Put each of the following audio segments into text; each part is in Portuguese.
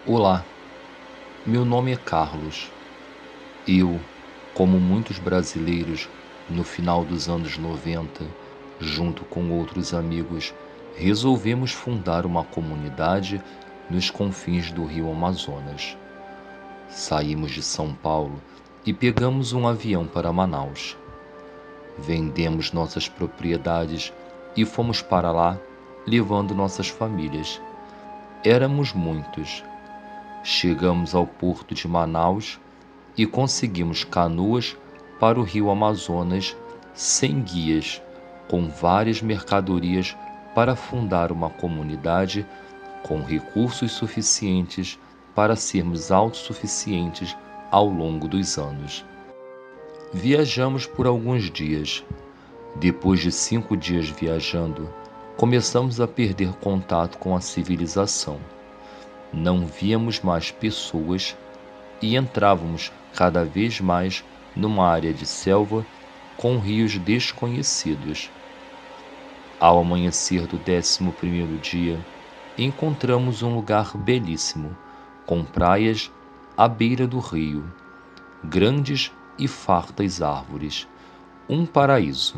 Olá, meu nome é Carlos. Eu, como muitos brasileiros, no final dos anos 90, junto com outros amigos, resolvemos fundar uma comunidade nos confins do Rio Amazonas. Saímos de São Paulo e pegamos um avião para Manaus. Vendemos nossas propriedades e fomos para lá, levando nossas famílias. Éramos muitos. Chegamos ao porto de Manaus e conseguimos canoas para o rio Amazonas sem guias, com várias mercadorias para fundar uma comunidade com recursos suficientes para sermos autossuficientes ao longo dos anos. Viajamos por alguns dias. Depois de 5 dias viajando, começamos a perder contato com a civilização. Não víamos mais pessoas e entrávamos cada vez mais numa área de selva com rios desconhecidos. Ao amanhecer do 11º dia, encontramos um lugar belíssimo, com praias à beira do rio, grandes e fartas árvores, um paraíso.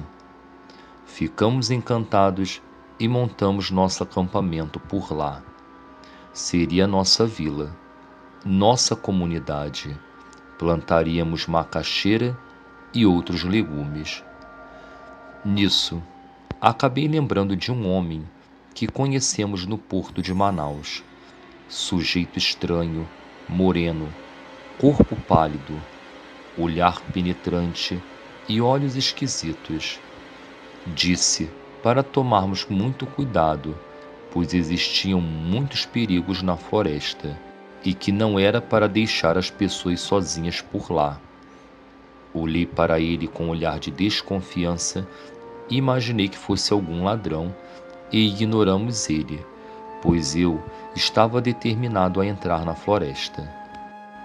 Ficamos encantados e montamos nosso acampamento por lá. Seria nossa vila, nossa comunidade. Plantaríamos macaxeira e outros legumes. Nisso, acabei lembrando de um homem que conhecemos no porto de Manaus. Sujeito estranho, moreno, corpo pálido, olhar penetrante e olhos esquisitos. Disse para tomarmos muito cuidado, pois existiam muitos perigos na floresta e que não era para deixar as pessoas sozinhas por lá. Olhei para ele com um olhar de desconfiança e imaginei que fosse algum ladrão e ignoramos ele, pois eu estava determinado a entrar na floresta.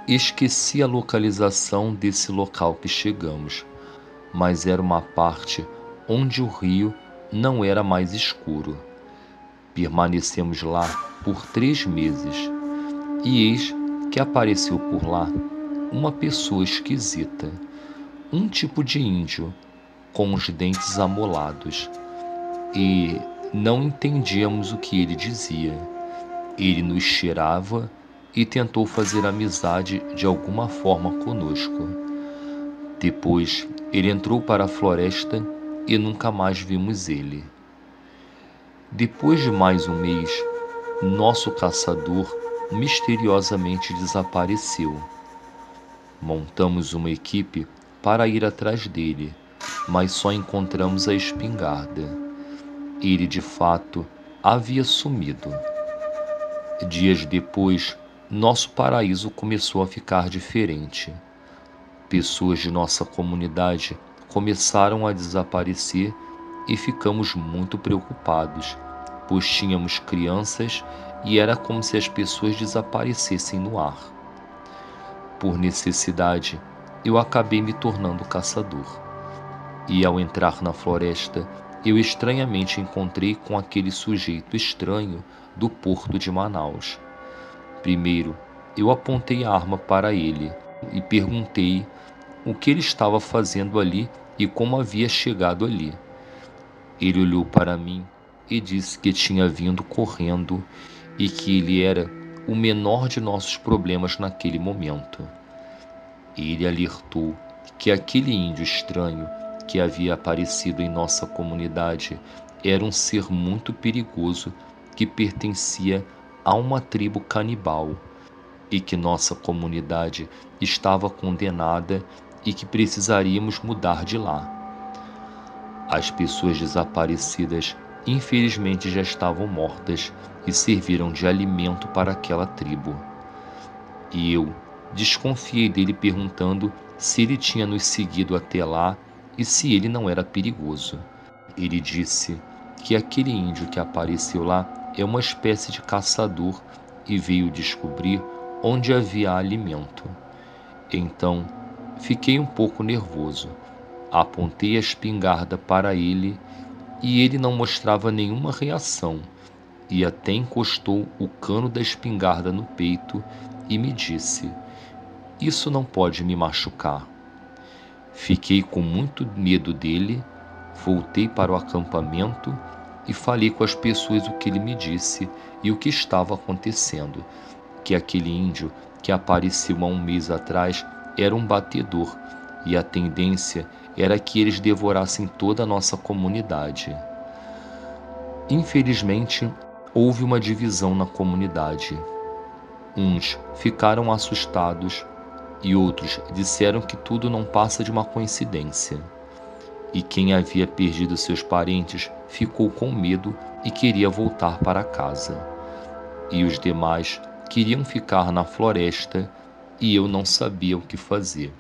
Esqueci a localização desse local que chegamos, mas era uma parte onde o rio não era mais escuro. Permanecemos lá por 3 meses e eis que apareceu por lá uma pessoa esquisita, um tipo de índio com os dentes amolados, e não entendíamos o que ele dizia. Ele nos cheirava e tentou fazer amizade de alguma forma conosco. Depois, ele entrou para a floresta e nunca mais vimos ele. Depois de mais um mês, nosso caçador misteriosamente desapareceu. Montamos uma equipe para ir atrás dele, mas só encontramos a espingarda. Ele, de fato, havia sumido. Dias depois, nosso paraíso começou a ficar diferente. Pessoas de nossa comunidade começaram a desaparecer e ficamos muito preocupados, pois tínhamos crianças e era como se as pessoas desaparecessem no ar. Por necessidade, eu acabei me tornando caçador. E ao entrar na floresta, eu estranhamente encontrei com aquele sujeito estranho do porto de Manaus. Primeiro, eu apontei a arma para ele e perguntei o que ele estava fazendo ali e como havia chegado ali. Ele olhou para mim e disse que tinha vindo correndo e que ele era o menor de nossos problemas naquele momento. Ele alertou que aquele índio estranho que havia aparecido em nossa comunidade era um ser muito perigoso que pertencia a uma tribo canibal e que nossa comunidade estava condenada e que precisaríamos mudar de lá. As pessoas desaparecidas infelizmente já estavam mortas e serviram de alimento para aquela tribo. E eu desconfiei dele perguntando se ele tinha nos seguido até lá e se ele não era perigoso. Ele disse que aquele índio que apareceu lá é uma espécie de caçador e veio descobrir onde havia alimento. Então, fiquei um pouco nervoso. Apontei a espingarda para ele e ele não mostrava nenhuma reação. e até encostou o cano da espingarda no peito e me disse: "Isso não pode me machucar." Fiquei com muito medo dele, voltei para o acampamento e falei com as pessoas o que ele me disse e o que estava acontecendo, que aquele índio que apareceu há um mês atrás era um batedor e a tendência era que eles devorassem toda a nossa comunidade. Infelizmente, houve uma divisão na comunidade. Uns ficaram assustados e outros disseram que tudo não passa de uma coincidência. E quem havia perdido seus parentes ficou com medo e queria voltar para casa. E os demais queriam ficar na floresta e eu não sabia o que fazer.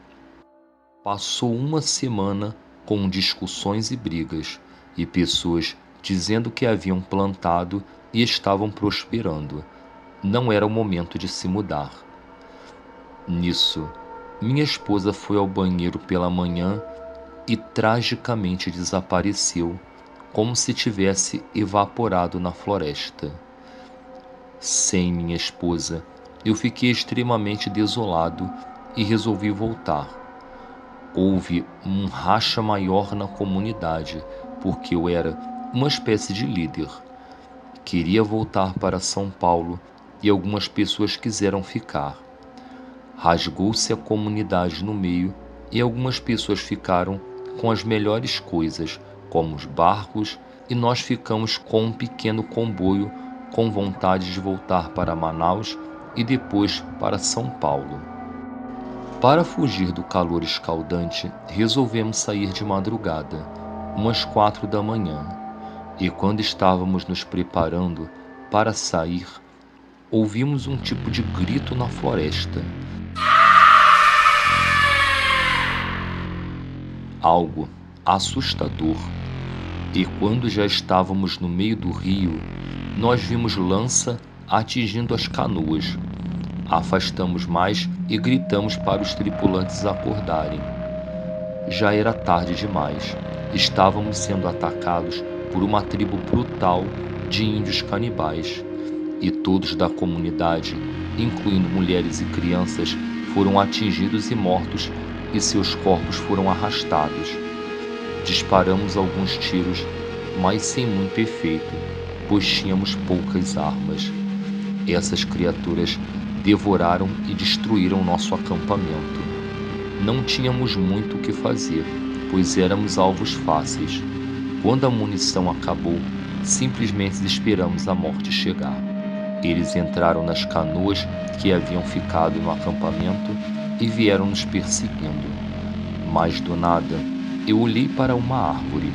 Passou uma semana com discussões e brigas e pessoas dizendo que haviam plantado e estavam prosperando. Não era o momento de se mudar. Nisso, minha esposa foi ao banheiro pela manhã e tragicamente desapareceu, como se tivesse evaporado na floresta. Sem minha esposa, eu fiquei extremamente desolado e resolvi voltar. Houve um racha maior na comunidade, porque eu era uma espécie de líder. Queria voltar para São Paulo e algumas pessoas quiseram ficar. Rasgou-se a comunidade no meio e algumas pessoas ficaram com as melhores coisas, como os barcos, e nós ficamos com um pequeno comboio com vontade de voltar para Manaus e depois para São Paulo. Para fugir do calor escaldante, resolvemos sair de madrugada, umas 4 da manhã, e quando estávamos nos preparando para sair, ouvimos um tipo de grito na floresta. Algo assustador. E quando já estávamos no meio do rio, nós vimos lança atingindo as canoas. Afastamos mais e gritamos para os tripulantes acordarem. Já era tarde demais. Estávamos sendo atacados por uma tribo brutal de índios canibais. E todos da comunidade, incluindo mulheres e crianças, foram atingidos e mortos, e seus corpos foram arrastados. Disparamos alguns tiros, mas sem muito efeito, pois tínhamos poucas armas. Essas criaturas devoraram e destruíram nosso acampamento. Não tínhamos muito o que fazer, pois éramos alvos fáceis. Quando a munição acabou, simplesmente esperamos a morte chegar. Eles entraram nas canoas que haviam ficado no acampamento e vieram nos perseguindo. Mas do nada, eu olhei para uma árvore.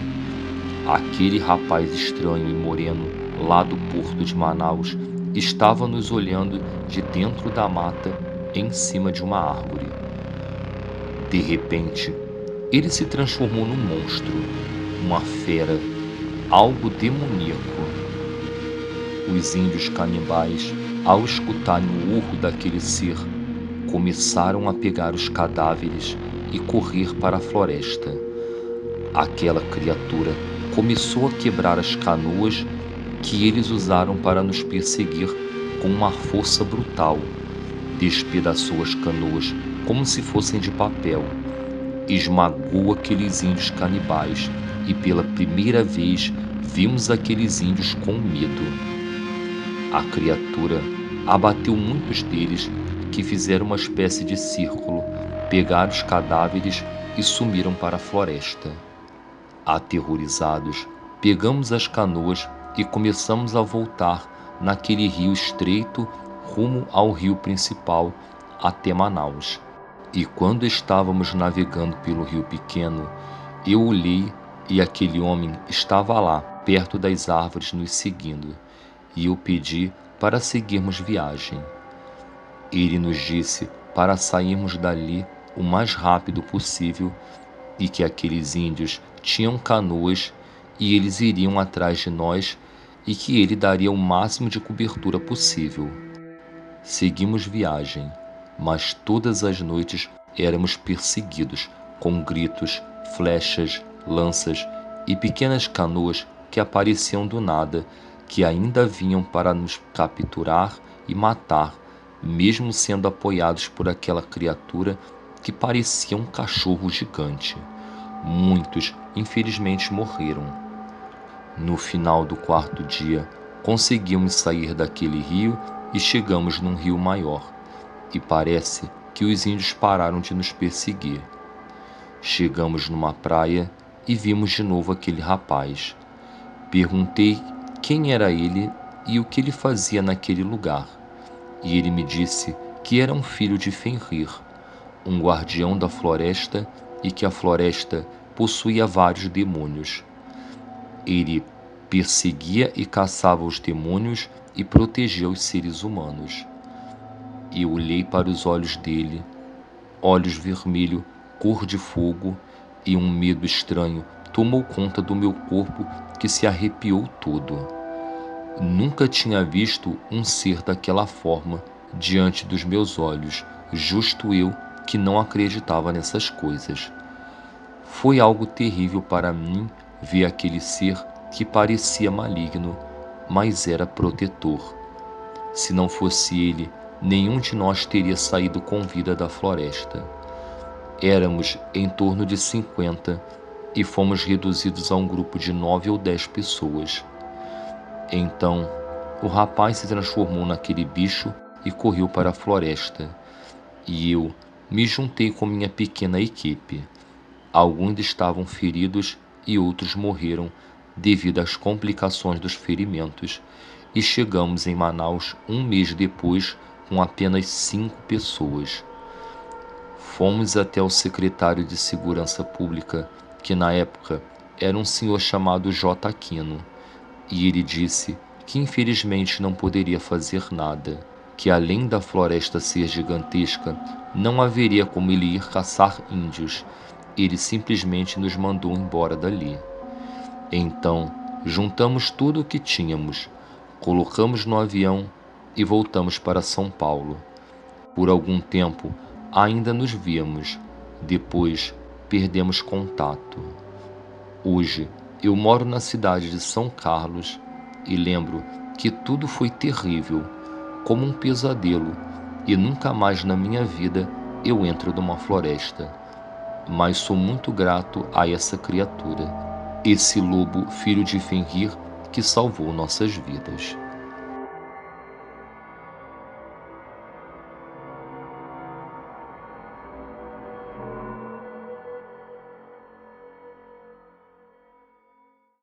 Aquele rapaz estranho e moreno, lá do porto de Manaus, estava nos olhando de dentro da mata, em cima de uma árvore. De repente, ele se transformou num monstro, uma fera, algo demoníaco. Os índios canibais, ao escutarem o urro daquele ser, começaram a pegar os cadáveres e correr para a floresta. Aquela criatura começou a quebrar as canoas que eles usaram para nos perseguir com uma força brutal. Despedaçou as canoas como se fossem de papel. Esmagou aqueles índios canibais e pela primeira vez vimos aqueles índios com medo. A criatura abateu muitos deles, que fizeram uma espécie de círculo, pegaram os cadáveres e sumiram para a floresta. Aterrorizados, pegamos as canoas e começamos a voltar naquele rio estreito rumo ao rio principal até Manaus. E quando estávamos navegando pelo rio pequeno, eu olhei e aquele homem estava lá, perto das árvores, nos seguindo, e eu pedi para seguirmos viagem. Ele nos disse para sairmos dali o mais rápido possível e que aqueles índios tinham canoas e eles iriam atrás de nós e que ele daria o máximo de cobertura possível. Seguimos viagem, mas todas as noites éramos perseguidos com gritos, flechas, lanças e pequenas canoas que apareciam do nada que ainda vinham para nos capturar e matar, mesmo sendo apoiados por aquela criatura que parecia um cachorro gigante. Muitos, infelizmente, morreram. No final do quarto dia, conseguimos sair daquele rio e chegamos num rio maior, e parece que os índios pararam de nos perseguir. Chegamos numa praia e vimos de novo aquele rapaz. Perguntei quem era ele e o que ele fazia naquele lugar, e ele me disse que era um filho de Fenrir, um guardião da floresta, e que a floresta possuía vários demônios. Ele perseguia e caçava os demônios e protegia os seres humanos. Eu olhei para os olhos dele, olhos vermelhos, cor de fogo, e um medo estranho tomou conta do meu corpo que se arrepiou todo. Nunca tinha visto um ser daquela forma diante dos meus olhos, justo eu que não acreditava nessas coisas. Foi algo terrível para mim ver aquele ser que parecia maligno, mas era protetor. Se não fosse ele, nenhum de nós teria saído com vida da floresta. Éramos em torno de 50 e fomos reduzidos a um grupo de 9 ou 10 pessoas. Então, o rapaz se transformou naquele bicho e correu para a floresta, e eu me juntei com minha pequena equipe. Alguns estavam feridos e outros morreram devido às complicações dos ferimentos, e chegamos em Manaus um mês depois com apenas 5 pessoas. Fomos até o secretário de Segurança Pública, que na época era um senhor chamado J. Aquino, e ele disse que infelizmente não poderia fazer nada, que além da floresta ser gigantesca, não haveria como ele ir caçar índios. Ele simplesmente nos mandou embora dali. Então, juntamos tudo o que tínhamos, colocamos no avião e voltamos para São Paulo. Por algum tempo, ainda nos víamos, depois perdemos contato. Hoje, eu moro na cidade de São Carlos e lembro que tudo foi terrível, como um pesadelo, e nunca mais na minha vida eu entro numa floresta. Mas sou muito grato a essa criatura, esse lobo filho de Fenrir que salvou nossas vidas.